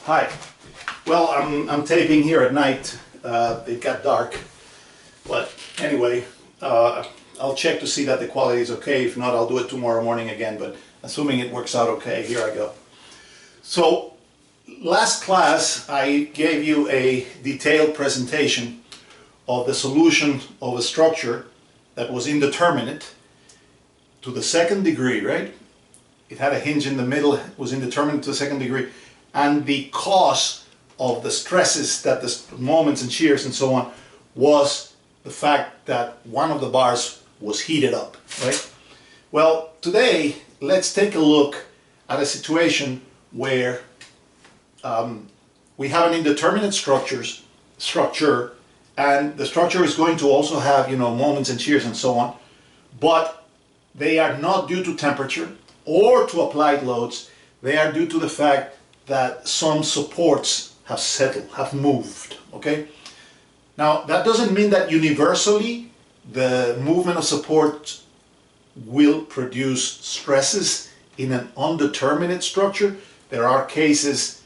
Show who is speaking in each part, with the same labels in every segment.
Speaker 1: Hi. Well, I'm taping here at night. It got dark, but anyway, I'll check to see that the quality is okay. If not, I'll do it tomorrow morning again, but assuming it works out okay, here I go. So, last class I gave you a detailed presentation of the solution of a structure that was indeterminate to the second degree, right? It had a hinge in the middle, it was indeterminate to the second degree, and the cause of the stresses, that the moments and shears and so on, was the fact that one of the bars was heated up, right? Well, today let's take a look at a situation where we have an indeterminate structure, and the structure is going to also have, moments and shears and so on, but they are not due to temperature or to applied loads. They are due to the fact that some supports have settled, have moved, okay? Now, that doesn't mean that universally the movement of support will produce stresses in an undeterminate structure. There are cases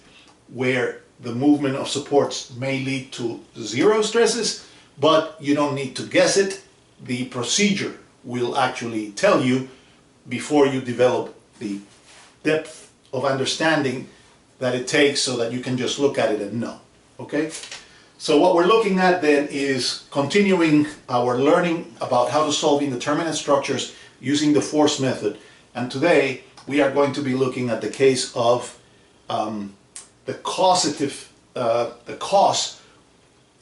Speaker 1: where the movement of supports may lead to zero stresses, but you don't need to guess it. The procedure will actually tell you before you develop the depth of understanding that it takes so that you can just look at it and know, okay? So what we're looking at then is continuing our learning about how to solve indeterminate structures using the force method. And today we are going to be looking at the case of the cause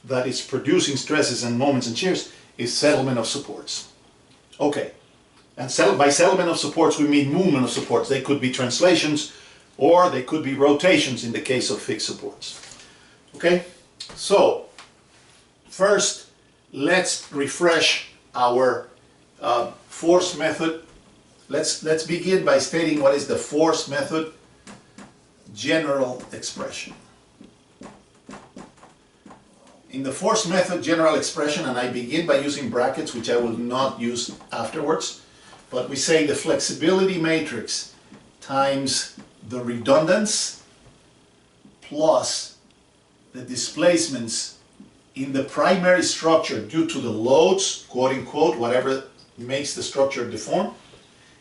Speaker 1: that is producing stresses and moments and shears is settlement of supports. Okay, and by settlement of supports we mean movement of supports. They could be translations or they could be rotations in the case of fixed supports. Okay, so first let's refresh our force method. Let's begin by stating what is the force method general expression. In the force method general expression, and I begin by using brackets, which I will not use afterwards, but we say the flexibility matrix times the redundance plus the displacements in the primary structure due to the loads, quote unquote, whatever makes the structure deform,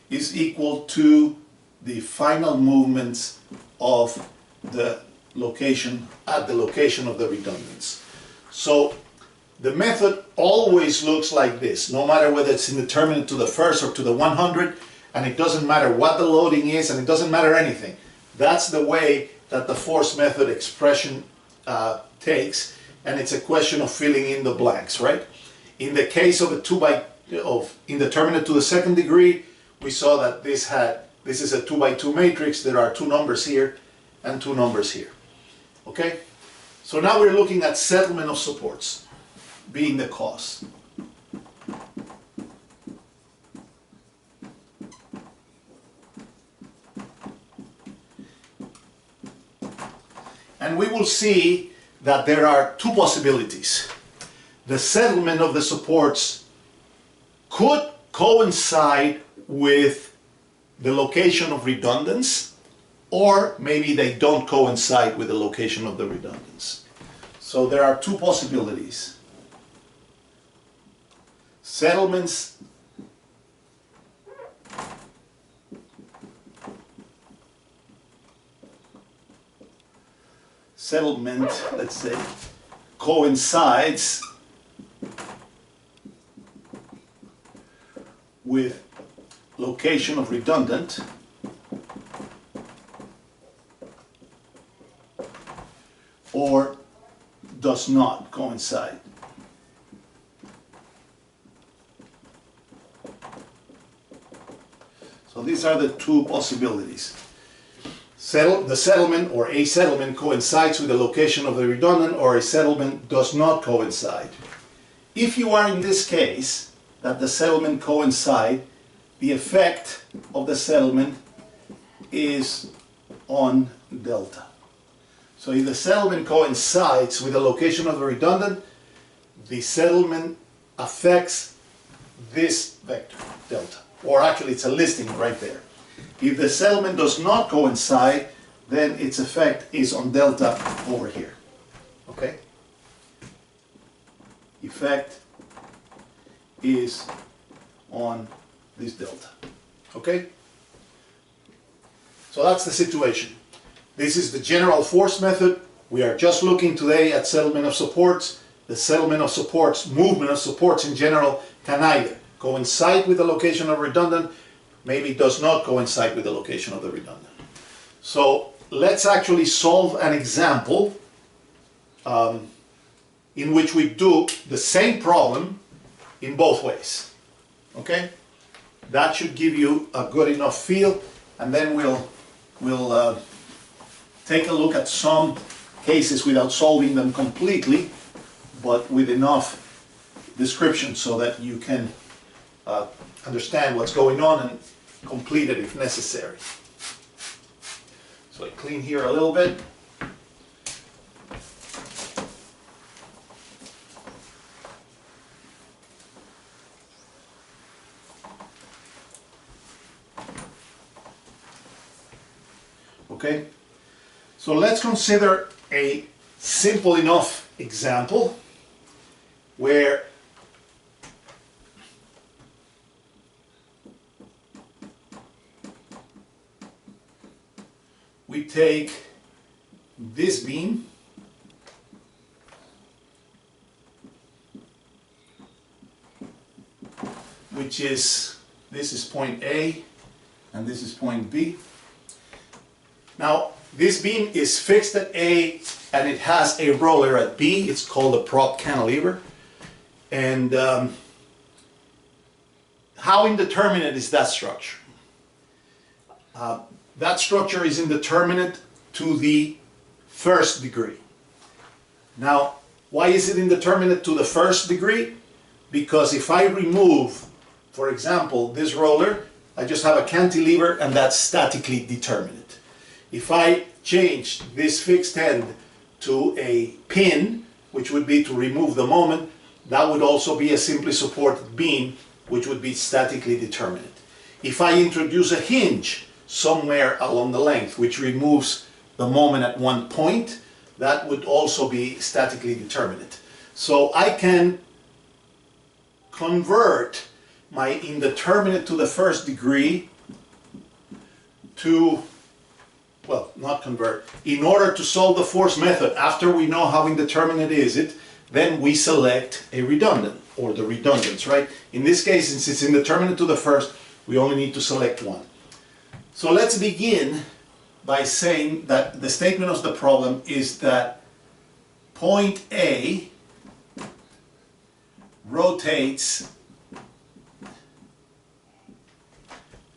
Speaker 1: is equal to the final movements of the location, at the location of the redundance. So the method always looks like this, no matter whether it's indeterminate to the first or to the 100, and it doesn't matter what the loading is, and it doesn't matter anything. That's the way that the force method expression takes, and it's a question of filling in the blanks, right? In the case of of indeterminate to the second degree, we saw that this is a 2 by 2 matrix. There are two numbers here and two numbers here. Okay? So now we're looking at settlement of supports being the cause. And we will see that there are two possibilities. The settlement of the supports could coincide with the location of redundance, or maybe they don't coincide with the location of the redundance. So there are two possibilities. Settlement, let's say, coincides with location of redundant, or does not coincide. So these are the two possibilities. The settlement or a settlement coincides with the location of the redundant, or a settlement does not coincide. If you are in this case, that the settlement coincide, the effect of the settlement is on delta. So if the settlement coincides with the location of the redundant, the settlement affects this vector, delta. Or actually it's a listing right there. If the settlement does not coincide, then its effect is on delta over here. Okay? Effect is on this delta. Okay? So that's the situation. This is the general force method. We are just looking today at settlement of supports. The settlement of supports, movement of supports in general, can either coincide with the location of redundant, maybe does not coincide with the location of the redundant. So let's actually solve an example in which we do the same problem in both ways. Okay? That should give you a good enough feel, and then we'll take a look at some cases without solving them completely, but with enough description so that you can understand what's going on and complete it if necessary. So I clean here a little bit. Okay, so let's consider a simple enough example where we take this beam which is, this is point A and this is point B. Now this beam is fixed at A and it has a roller at B. It's called a prop cantilever. And how indeterminate is that structure? That structure is indeterminate to the first degree. Now, why is it indeterminate to the first degree? Because if I remove, for example, this roller, I just have a cantilever and that's statically determinate. If I change this fixed end to a pin, which would be to remove the moment, that would also be a simply supported beam, which would be statically determinate. If I introduce a hinge somewhere along the length, which removes the moment at one point, that would also be statically determinate. So I can convert my indeterminate to the first degree to, well, not convert. In order to solve the force method, after we know how indeterminate is it, then we select a redundant, or the redundants, right? In this case, since it's indeterminate to the first, we only need to select one. So let's begin by saying that the statement of the problem is that point A rotates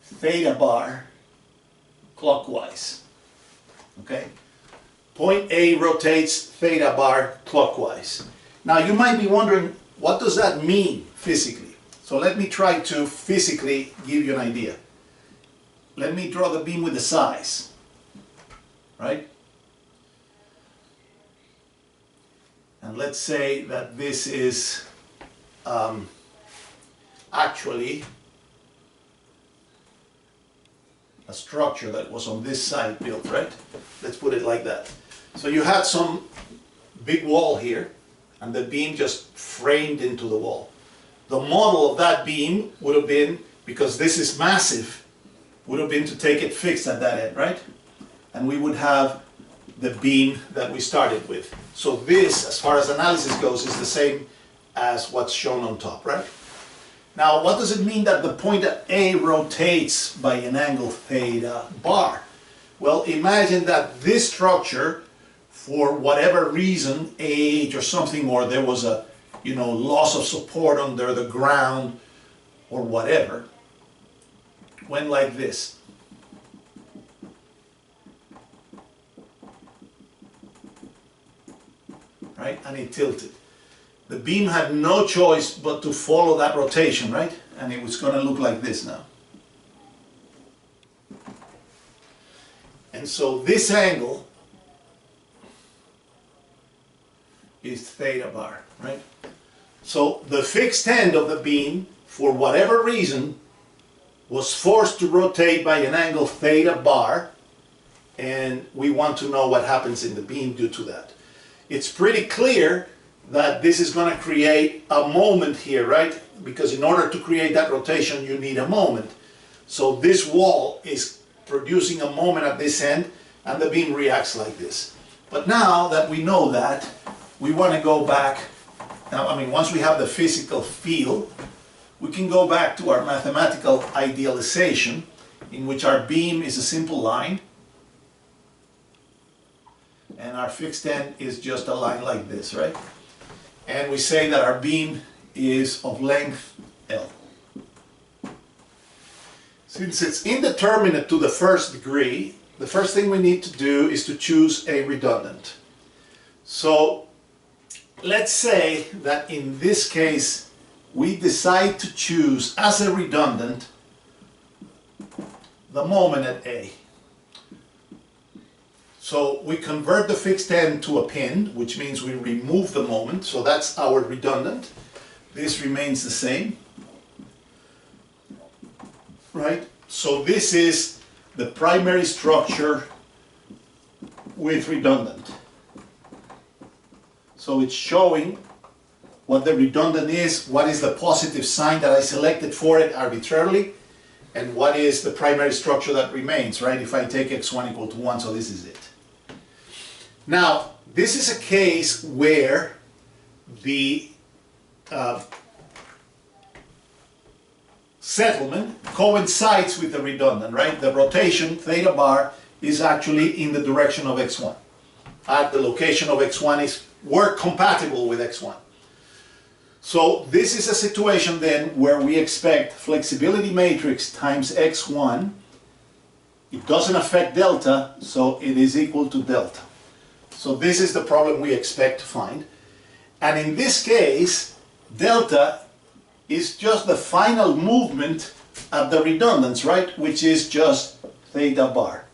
Speaker 1: theta bar clockwise. Okay? Point A rotates theta bar clockwise. Now you might be wondering, what does that mean physically? So let me try to physically give you an idea. Let me draw the beam with the size, right? And let's say that this is actually a structure that was on this side built, right? Let's put it like that. So you had some big wall here, and the beam just framed into the wall. The model of that beam would have been, because this is massive, would have been to take it fixed at that end, right? And we would have the beam that we started with. So this, as far as analysis goes, is the same as what's shown on top, right? Now, what does it mean that the point at A rotates by an angle theta bar? Well, imagine that this structure, for whatever reason, age or something, or there was a, loss of support under the ground or whatever, went like this. Right? And it tilted. The beam had no choice but to follow that rotation, right? And it was going to look like this now. And so this angle is theta bar, right? So the fixed end of the beam, for whatever reason, was forced to rotate by an angle theta bar, and we want to know what happens in the beam due to that. It's pretty clear that this is going to create a moment here, right? Because in order to create that rotation, you need a moment. So this wall is producing a moment at this end, and the beam reacts like this. But now that we know that, we want to go back. Now, I mean, once we have the physical field, we can go back to our mathematical idealization, in which our beam is a simple line, and our fixed end is just a line like this, right? And we say that our beam is of length L. Since it's indeterminate to the first degree, the first thing we need to do is to choose a redundant. So let's say that in this case we decide to choose as a redundant the moment at A. So we convert the fixed end to a pin, which means we remove the moment, so that's our redundant. This remains the same, right? So this is the primary structure with redundant. So it's showing what the redundant is, what is the positive sign that I selected for it arbitrarily, and what is the primary structure that remains, right? If I take x1 equal to 1, so this is it. Now, this is a case where the settlement coincides with the redundant, right? The rotation, theta bar, is actually in the direction of x1. At the location of x1 is work compatible with x1. So this is a situation then where we expect flexibility matrix times x1. It doesn't affect delta, so it is equal to delta. So this is the problem we expect to find. And in this case, delta is just the final movement at the redundance, right? Which is just theta bar.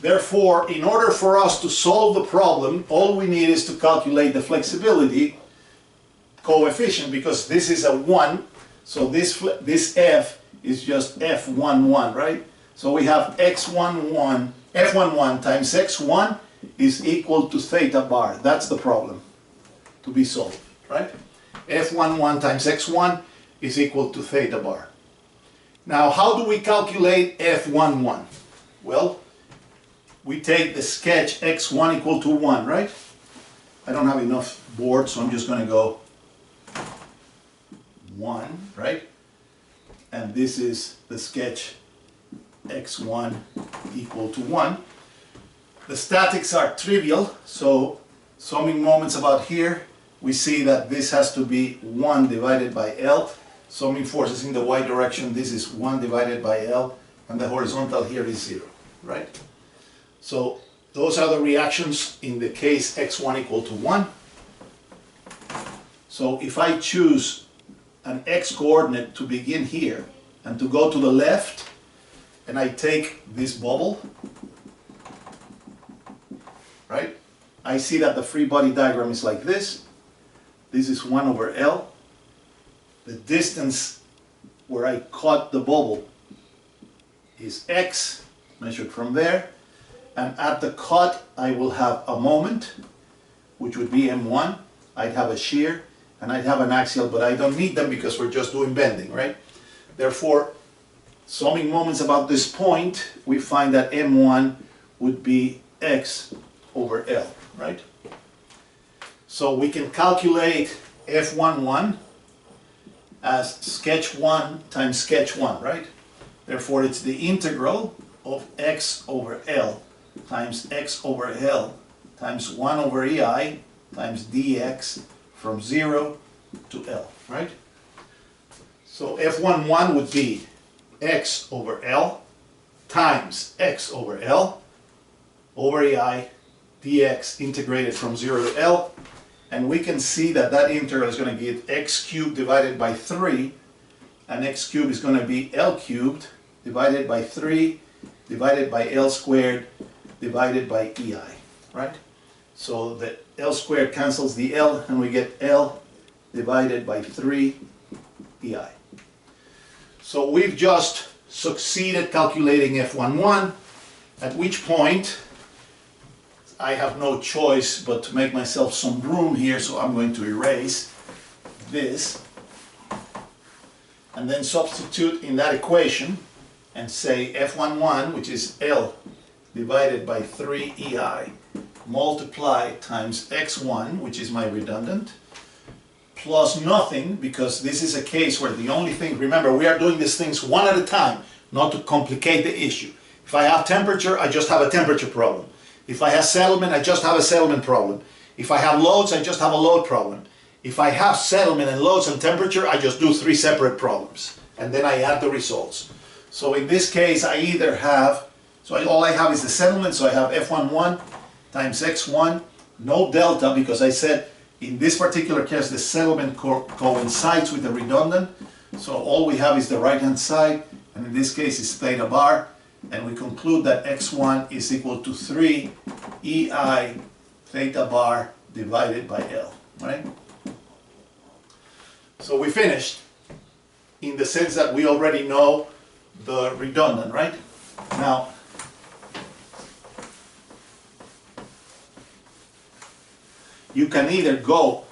Speaker 1: Therefore, in order for us to solve the problem, all we need is to calculate the flexibility coefficient, because this is a 1, so this f is just f11, right? So we have f11 times x1 is equal to theta bar. That's the problem to be solved, right? f11 times x1 is equal to theta bar. Now, how do we calculate f11? Well, we take the sketch x1 equal to 1, right? I don't have enough board, so I'm just going to go 1, right? And this is the sketch x1 equal to 1. The statics are trivial, so summing moments about here, we see that this has to be 1 divided by L. Summing forces in the y direction, this is 1 divided by L, and the horizontal here is 0, right? So those are the reactions in the case x1 equal to 1. So if I choose an x coordinate to begin here and to go to the left, and I take this bubble, right? I see that the free body diagram is like this. This is 1 over L. The distance where I cut the bubble is x, measured from there. And at the cut, I will have a moment, which would be m1. I'd have a shear, and I'd have an axial, but I don't need them because we're just doing bending, right? Therefore, summing moments about this point, we find that m1 would be x over L, right? So we can calculate f11 as sketch 1 times sketch 1, right? Therefore, it's the integral of x over L times x over L times 1 over EI times dx from 0 to L, right? So f11 would be x over L times x over L over EI dx integrated from 0 to L. And we can see that that integral is going to give x cubed divided by 3, and x cubed is going to be L cubed divided by 3 divided by L squared divided by EI, right? So the L squared cancels the L, and we get L divided by 3 EI. So we've just succeeded calculating f11. At which point I have no choice but to make myself some room here, so I'm going to erase this and then substitute in that equation and say F11, which is L divided by 3EI, multiply times X1, which is my redundant, plus nothing, because this is a case where the only thing, remember, we are doing these things one at a time, not to complicate the issue. If I have temperature, I just have a temperature problem. If I have settlement, I just have a settlement problem. If I have loads, I just have a load problem. If I have settlement and loads and temperature, I just do 3 separate problems. And then I add the results. So in this case, I either have, all I have is the settlement, so I have F11 times X1, no delta, because I said in this particular case the settlement coincides with the redundant. So all we have is the right-hand side, and in this case is theta bar. And we conclude that X1 is equal to 3 EI theta bar divided by L, right? So we finished in the sense that we already know the redundant, right? Now, you can either go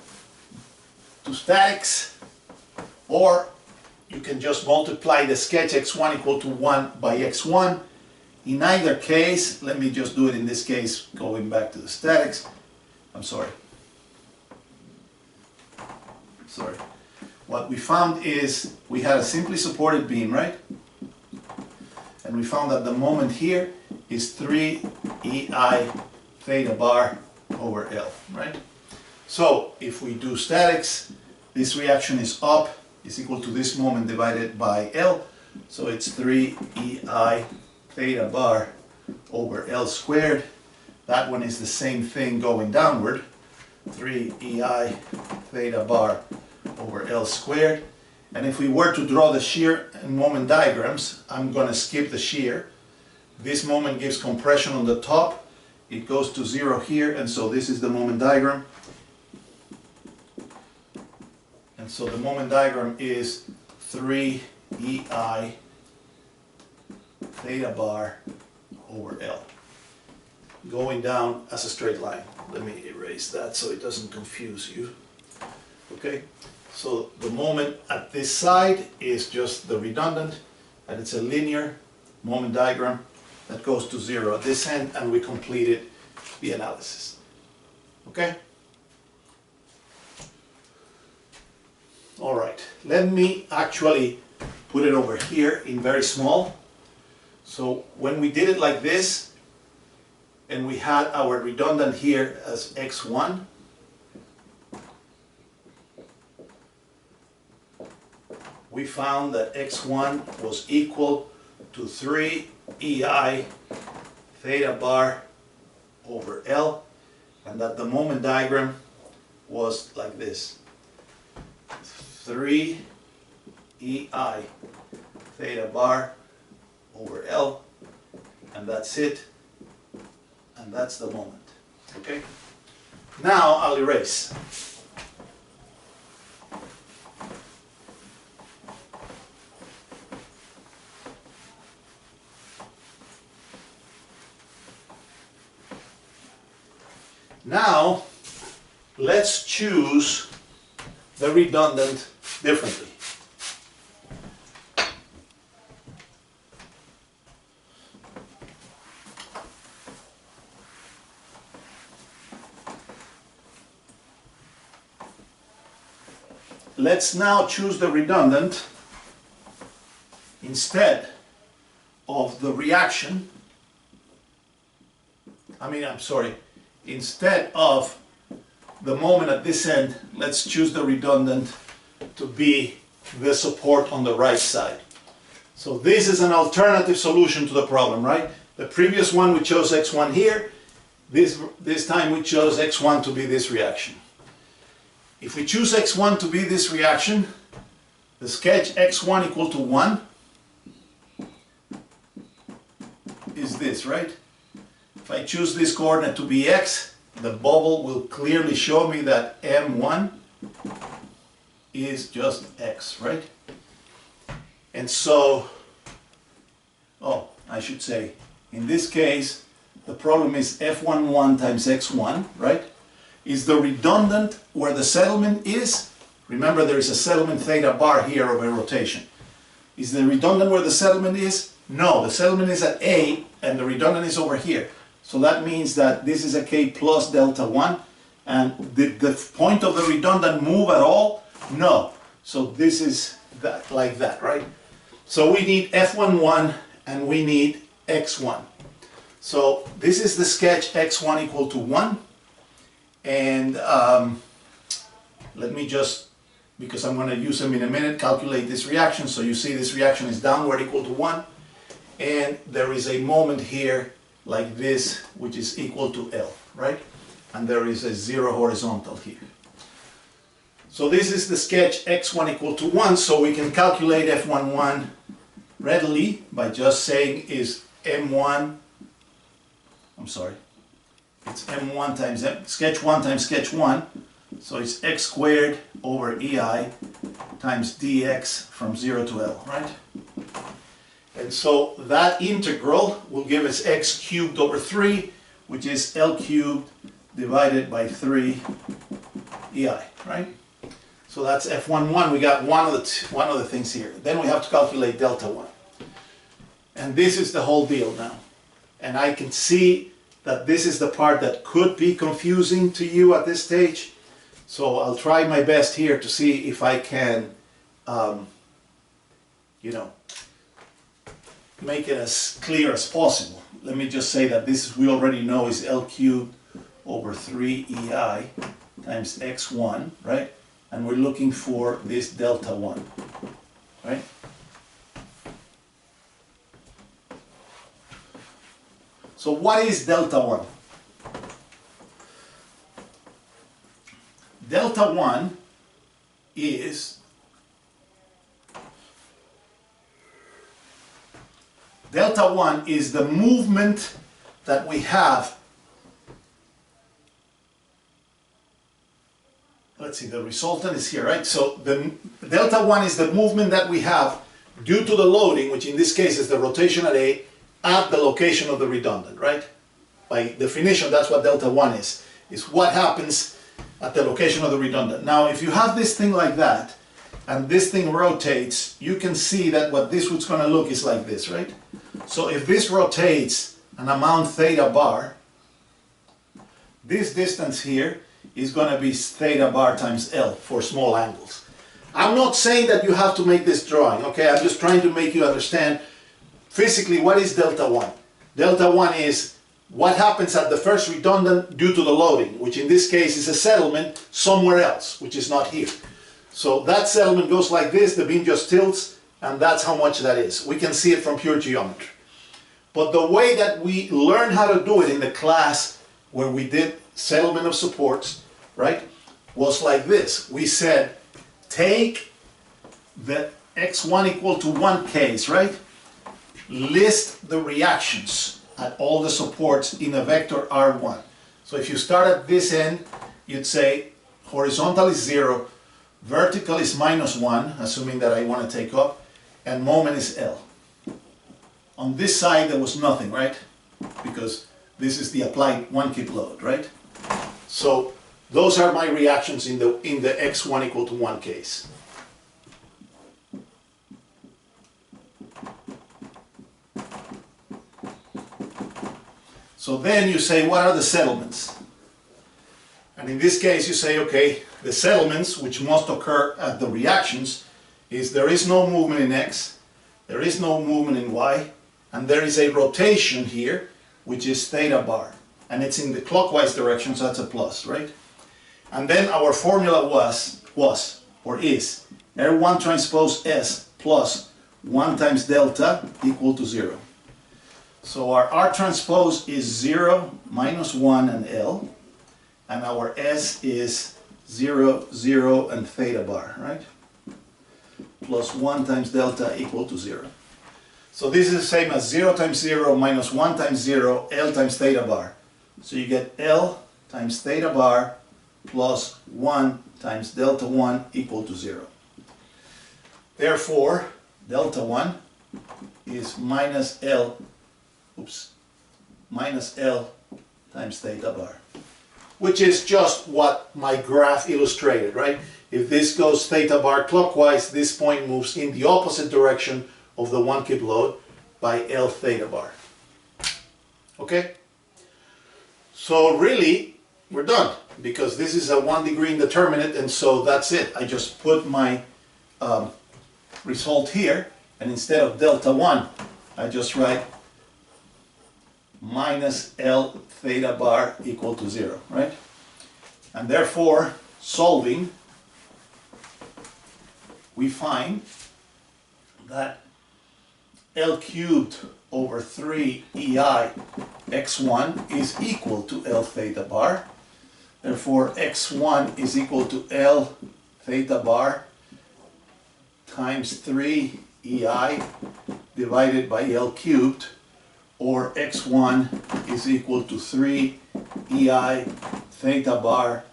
Speaker 1: to statics, or you can just multiply the sketch X1 equal to 1 by X1. In either case, let me just do it in this case, going back to the statics. I'm sorry. What we found is we had a simply supported beam, right? And we found that the moment here is 3 EI theta bar over L, right? So if we do statics, this reaction is up, is equal to this moment divided by L. So it's 3 EI theta bar over L squared. That one is the same thing going downward. 3 EI theta bar over L squared. And if we were to draw the shear and moment diagrams, I'm going to skip the shear. This moment gives compression on the top. It goes to 0 here, and so this is the moment diagram. And so the moment diagram is 3 EI theta bar over L, going down as a straight line. Let me erase that so it doesn't confuse you. Okay, so the moment at this side is just the redundant, and it's a linear moment diagram that goes to 0 at this end, and we completed the analysis. Okay? All right, let me actually put it over here in very small. So when we did it like this, and we had our redundant here as X1, we found that X1 was equal to 3 EI theta bar over L, and that the moment diagram was like this. 3 EI theta bar over L, and that's it, and that's the moment. Okay? Now I'll erase. Now let's choose the redundant differently. Let's now choose the redundant instead of the reaction. Instead of the moment at this end, let's choose the redundant to be the support on the right side. So this is an alternative solution to the problem, right? The previous one we chose X1 here. This time we chose X1 to be this reaction. If we choose X1 to be this reaction, the sketch X1 equal to 1 is this, right? If I choose this coordinate to be X, the bubble will clearly show me that M1 is just X, right? And so, I should say in this case, the problem is F11 times X1, right? Is the redundant where the settlement is? Remember, there is a settlement theta bar here of a rotation. Is the redundant where the settlement is? No, the settlement is at A and the redundant is over here. So that means that this is a K plus delta 1. And did the point of the redundant move at all? No. So this is that, like that, right? So we need F11 and we need X1. So this is the sketch X1 equal to 1. And let me just, because I'm going to use them in a minute, calculate this reaction. So you see this reaction is downward equal to 1. And there is a moment here like this, which is equal to L, right? And there is a 0 horizontal here. So this is the sketch X1 equal to 1. So we can calculate F11 readily by just saying is M1, I'm sorry, it's M1 times sketch 1 times sketch 1. So it's x squared over EI times dx from 0 to L, right? And so that integral will give us x cubed over 3, which is L cubed divided by 3 EI, right? So that's F11. We got one of the things here. Then we have to calculate delta 1. And this is the whole deal now. And I can see that this is the part that could be confusing to you at this stage. So I'll try my best here to see if I can, you know, make it as clear as possible. Let me just say that this we already know is L cubed over 3 EI times X1, right? And we're looking for this delta 1, right? So what is delta 1? Delta 1 is the movement that we have. Let's see, the resultant is here, right? So the delta 1 is the movement that we have due to the loading, which in this case is the rotation at A, at the location of the redundant, right? By definition, that's what delta 1 is what happens at the location of the redundant. Now, if you have this thing like that, and this thing rotates, you can see that what this was going to look is like this, right? So if this rotates an amount theta bar, this distance here is going to be theta bar times L for small angles. I'm not saying that you have to make this drawing, okay? I'm just trying to make you understand physically what is delta 1. Delta 1 is what happens at the first redundant due to the loading, which in this case is a settlement somewhere else, which is not here. So that settlement goes like this, the beam just tilts, and that's how much that is. We can see it from pure geometry. But the way that we learned how to do it in the class where we did settlement of supports, right, was like this. We said, take the x1 equal to 1 case, right? List the reactions at all the supports in a vector R1. So if you start at this end, you'd say horizontal is 0, vertical is -1, assuming that I want to take up, and moment is L. On this side there was nothing, right? Because this is the applied 1 kip load, right? So those are my reactions in the x1 equal to 1 case. So then you say, what are the settlements? And in this case you say, okay, the settlements which must occur at the reactions is there is no movement in X, there is no movement in Y, and there is a rotation here which is theta bar. And it's in the clockwise direction, so that's a plus, right? And then our formula was or is R1 transpose S plus 1 times delta equal to 0. So our R transpose is 0, -1 and L, and our S is 0, 0 and theta bar, right? Plus 1 times delta equal to 0. So this is the same as 0 times 0 minus 1 times 0, L times theta bar. So you get L times theta bar plus 1 times delta 1 equal to 0. Therefore, delta 1 is minus L, minus L times theta bar, which is just what my graph illustrated, right? If this goes theta bar clockwise, this point moves in the opposite direction of the 1 kip load by L theta bar. Okay? So really, we're done, because this is a 1 degree indeterminate, and so that's it. I just put my result here, and instead of delta 1, I just write minus L theta bar equal to 0, right? And therefore, solving, we find that L cubed over 3 EI x1 is equal to L theta bar. Therefore, x1 is equal to L theta bar times 3 EI divided by L cubed, or x1 is equal to 3 EI theta bar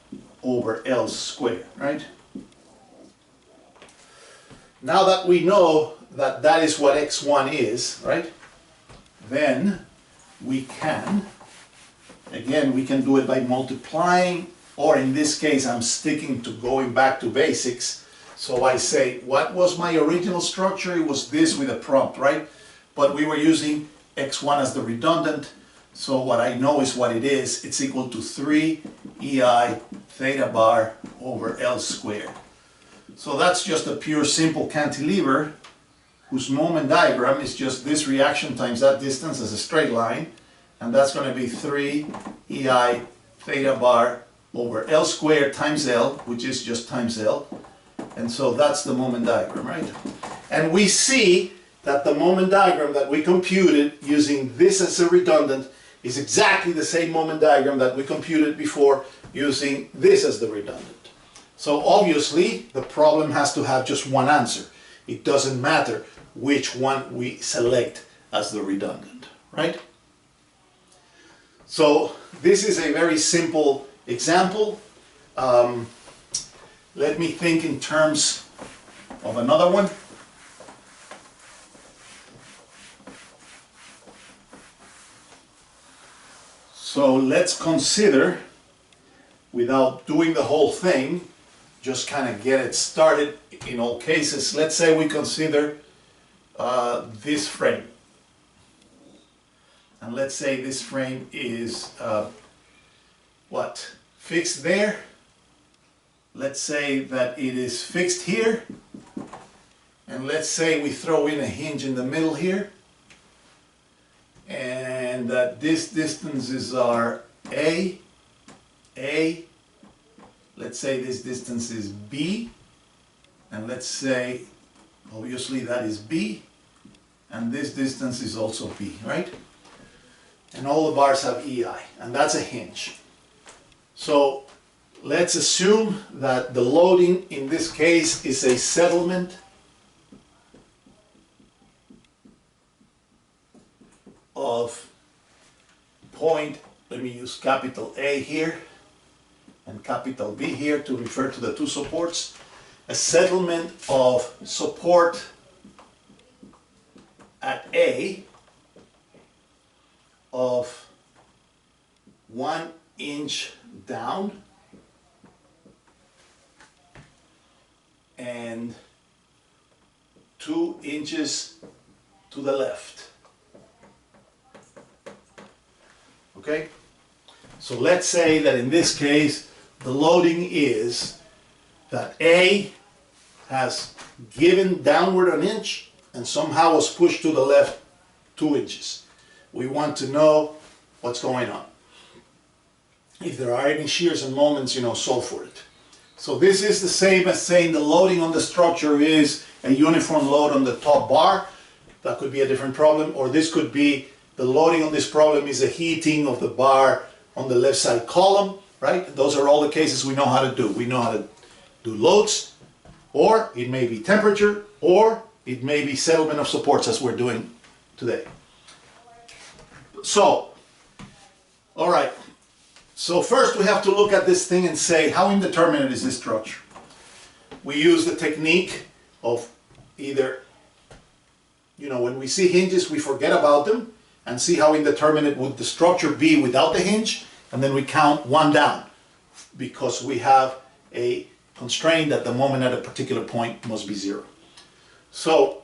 Speaker 1: over L squared, right? Now that we know that that is what x1 is, right, then we can, again, we can do it by multiplying, or in this case I'm sticking to going back to basics. So I say, what was my original structure? It was this with a prompt, right? But we were using x1 as the redundant, so what I know is what it is. It's equal to 3 EI theta bar over L squared. So that's just a pure simple cantilever whose moment diagram is just this reaction times that distance as a straight line, and that's going to be 3 EI theta bar over L squared times L, which is just times L. And so that's the moment diagram, right? And we see that the moment diagram that we computed using this as a redundant is exactly the same moment diagram that we computed before using this as the redundant. So obviously the problem has to have just one answer. It doesn't matter which one we select as the redundant, right? So this is a very simple example. Let me think in terms of another one. So let's consider, without doing the whole thing, just kind of get it started in all cases. Let's say we consider this frame. And let's say this frame is fixed there. Let's say that it is fixed here. And let's say we throw in a hinge in the middle here. And that this distances are A. Let's say this distance is B. And let's say, obviously that is B. And this distance is also B, right? And all the bars have EI, and that's a hinge. So let's assume that the loading in this case is a settlement of point, let me use capital A here and capital B here to refer to the two supports, a settlement of support at A of 1 inch down and 2 inches to the left. Okay? So let's say that in this case the loading is that A has given downward an inch and somehow was pushed to the left 2 inches. We want to know what's going on. If there are any shears and moments, solve for it. So this is the same as saying the loading on the structure is a uniform load on the top bar. That could be a different problem. Or this could be the loading on this problem is a heating of the bar on the left side column, right? Those are all the cases we know how to do. We know how to do loads, or it may be temperature, or it may be settlement of supports as we're doing today. So, all right. So first we have to look at this thing and say, how indeterminate is this structure? We use the technique of either, when we see hinges, we forget about them, and see how indeterminate would the structure be without the hinge, and then we count one down because we have a constraint that the moment at a particular point must be 0. So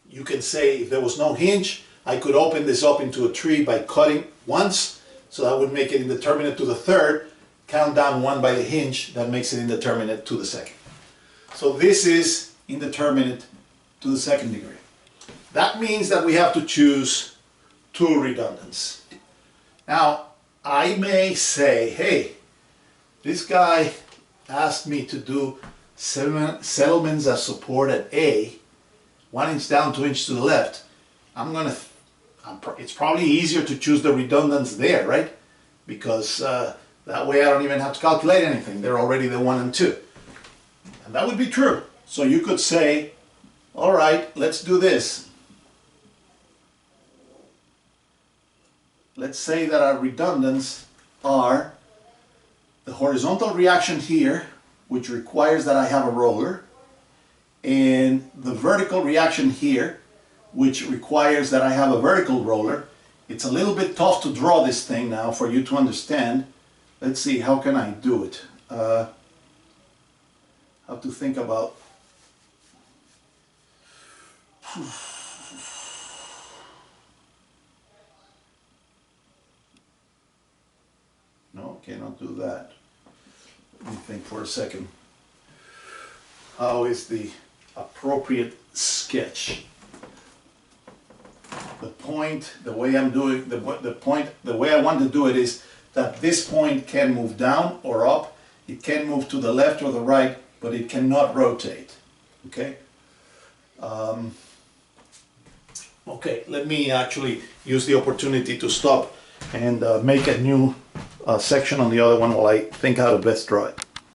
Speaker 1: you can say if there was no hinge, I could open this up into a tree by cutting once, so that would make it indeterminate to the third, count down 1 by the hinge, that makes it indeterminate to the second. So this is indeterminate to the second degree. That means that we have to choose 2 redundants. Now, I may say, hey, this guy asked me to do settlements that support at A, 1 inch down, 2 inches to the left. It's probably easier to choose the redundants there, right? Because that way I don't even have to calculate anything. They're already the 1 and 2. And that would be true. So you could say, all right, let's do this. Let's say that our redundants are the horizontal reaction here, which requires that I have a roller, and the vertical reaction here, which requires that I have a vertical roller. It's a little bit tough to draw this thing now for you to understand. Let's see, how can I do it? Have to think about. No, cannot do that. Let me think for a second. How is the appropriate sketch? The point, the way I'm doing, the way I want to do it is that this point can move down or up. It can move to the left or the right, but it cannot rotate. Okay? Okay, let me actually use the opportunity to stop and make a new section on the other one while I think how to best draw it.